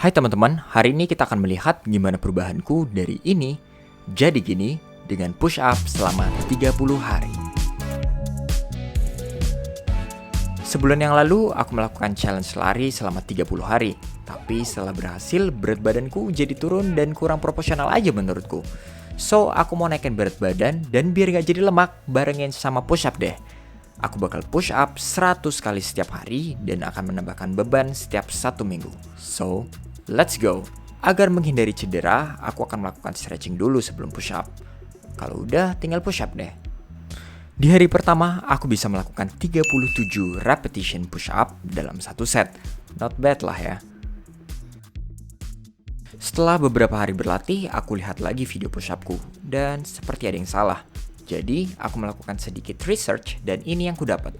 Hai teman-teman, hari ini kita akan melihat gimana perubahanku dari ini jadi gini dengan push up selama 30 hari. Sebulan yang lalu aku melakukan challenge lari selama 30 hari. Tapi setelah berhasil, berat badanku jadi turun dan kurang proporsional aja menurutku. So, aku mau naikin berat badan dan biar gak jadi lemak, barengin sama push up deh. Aku bakal push up 100 kali setiap hari dan akan menambahkan beban setiap 1 minggu. So, let's go! Agar menghindari cedera, aku akan melakukan stretching dulu sebelum push up. Kalau udah, tinggal push up deh. Di hari pertama, aku bisa melakukan 37 repetition push up dalam satu set. Not bad lah ya. Setelah beberapa hari berlatih, aku lihat lagi video push upku. Dan seperti ada yang salah. Jadi, aku melakukan sedikit research dan ini yang kudapat.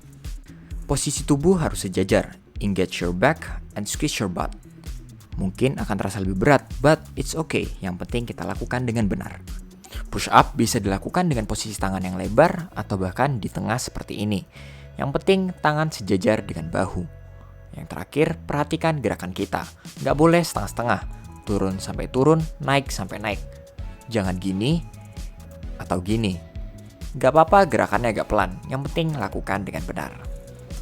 Posisi tubuh harus sejajar. Engage your back and squeeze your butt. Mungkin akan terasa lebih berat, but it's okay. Yang penting kita lakukan dengan benar. Push up bisa dilakukan dengan posisi tangan yang lebar atau bahkan di tengah seperti ini. Yang penting tangan sejajar dengan bahu. Yang terakhir, perhatikan gerakan kita. Nggak boleh setengah-setengah. Turun sampai turun, naik sampai naik. Jangan gini atau gini. Nggak apa-apa gerakannya agak pelan. Yang penting lakukan dengan benar.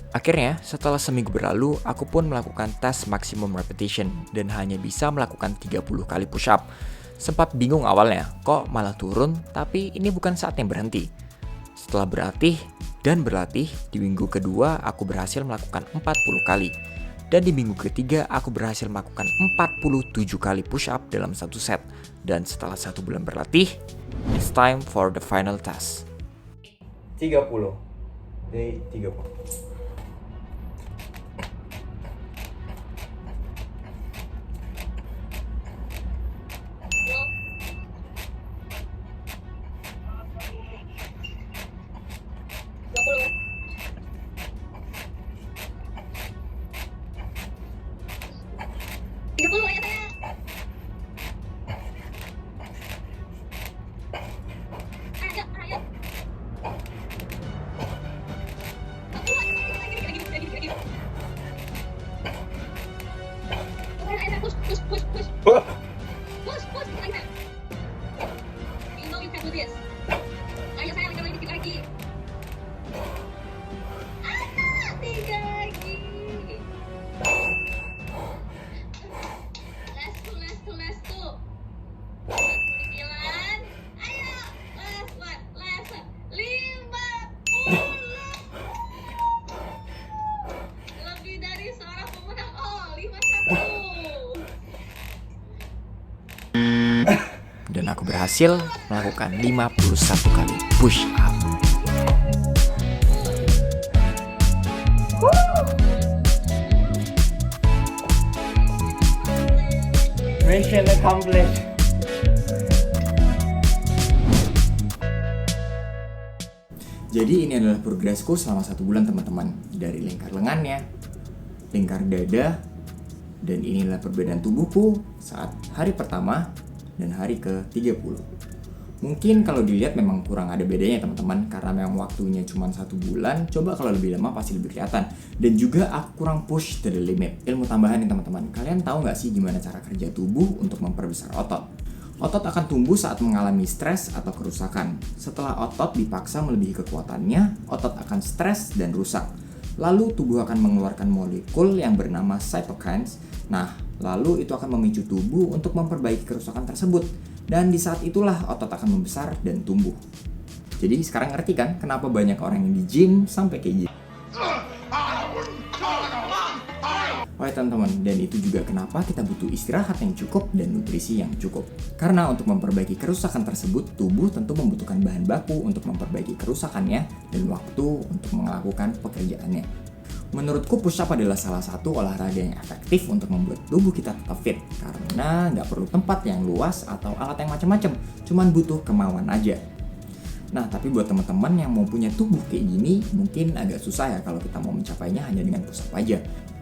Akhirnya, setelah seminggu berlalu, aku pun melakukan tes maximum repetition dan hanya bisa melakukan 30 kali push up. Sempat bingung awalnya, kok malah turun, tapi ini bukan saat yang berhenti. Setelah berlatih, di minggu kedua aku berhasil melakukan 40 kali. Dan di minggu ketiga aku berhasil melakukan 47 kali push up dalam satu set. Dan setelah 1 bulan berlatih, it's time for the final test. 30. Day 30. Dan aku berhasil melakukan 51 kali push up. Mission accomplished. Jadi ini adalah progresku selama 1 bulan teman-teman. Dari lingkar lengannya, lingkar dada, dan inilah perbedaan tubuhku saat hari pertama dan hari ke-30. Mungkin kalau dilihat memang kurang ada bedanya teman-teman, karena memang waktunya cuma 1 bulan. Coba kalau lebih lama pasti lebih kelihatan. Dan juga aku kurang push to the limit. Ilmu tambahan nih teman-teman, kalian tahu nggak sih gimana cara kerja tubuh untuk memperbesar otot? Otot akan tumbuh saat mengalami stres atau kerusakan. Setelah otot dipaksa melebihi kekuatannya, otot akan stres dan rusak. Lalu tubuh akan mengeluarkan molekul yang bernama cytokines. Nah, lalu itu akan memicu tubuh untuk memperbaiki kerusakan tersebut. Dan di saat itulah otot akan membesar dan tumbuh. Jadi sekarang ngerti kan kenapa banyak orang yang di gym sampai kayak gini? Oke teman-teman, dan itu juga kenapa kita butuh istirahat yang cukup dan nutrisi yang cukup. Karena untuk memperbaiki kerusakan tersebut, tubuh tentu membutuhkan bahan baku untuk memperbaiki kerusakannya dan waktu untuk melakukan pekerjaannya. Menurutku push up adalah salah satu olahraga yang efektif untuk membuat tubuh kita tetap fit. Karena nggak perlu tempat yang luas atau alat yang macam-macam, cuman butuh kemauan aja. Nah, tapi buat teman-teman yang mau punya tubuh kayak gini, mungkin agak susah ya kalau kita mau mencapainya hanya dengan push up aja.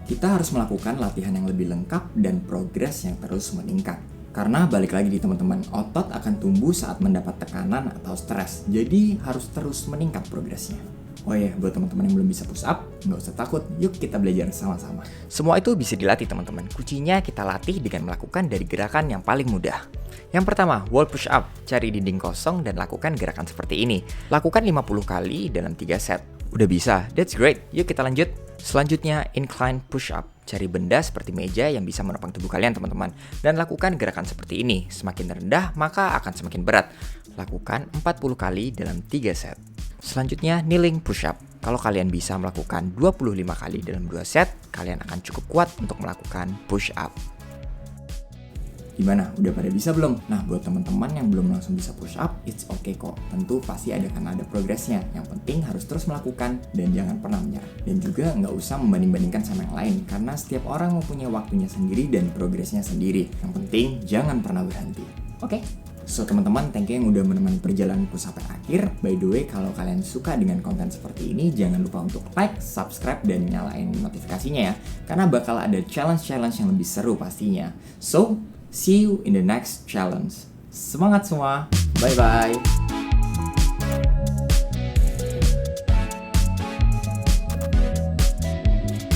Kita harus melakukan latihan yang lebih lengkap dan progres yang terus meningkat. Karena balik lagi di teman-teman, otot akan tumbuh saat mendapat tekanan atau stres. Jadi harus terus meningkat progresnya. Oh iya, buat teman-teman yang belum bisa push up, nggak usah takut, yuk kita belajar sama-sama. Semua itu bisa dilatih teman-teman. Kuncinya kita latih dengan melakukan dari gerakan yang paling mudah. Yang pertama, wall push up. Cari dinding kosong dan lakukan gerakan seperti ini. Lakukan 50 kali dalam 3 set. Udah bisa, that's great. Yuk kita lanjut. Selanjutnya, incline push up. Cari benda seperti meja yang bisa menopang tubuh kalian teman-teman. Dan lakukan gerakan seperti ini. Semakin rendah, maka akan semakin berat. Lakukan 40 kali dalam 3 set. Selanjutnya, kneeling push up. Kalau kalian bisa melakukan 25 kali dalam 2 set, kalian akan cukup kuat untuk melakukan push up. Gimana? Udah pada bisa belum? Nah, buat teman-teman yang belum langsung bisa push up, it's okay kok. Tentu pasti ada progresnya. Yang penting harus terus melakukan dan jangan pernah menyerah. Dan juga nggak usah membanding-bandingkan sama yang lain, karena setiap orang mempunyai waktunya sendiri dan progresnya sendiri. Yang penting jangan pernah berhenti. Oke? So teman-teman, thank you yang udah menemani perjalanan push up akhir. By the way, kalau kalian suka dengan konten seperti ini, jangan lupa untuk like, subscribe, dan nyalain notifikasinya ya. Karena bakal ada challenge-challenge yang lebih seru pastinya. So, see you in the next challenge. Semangat semua. Bye-bye.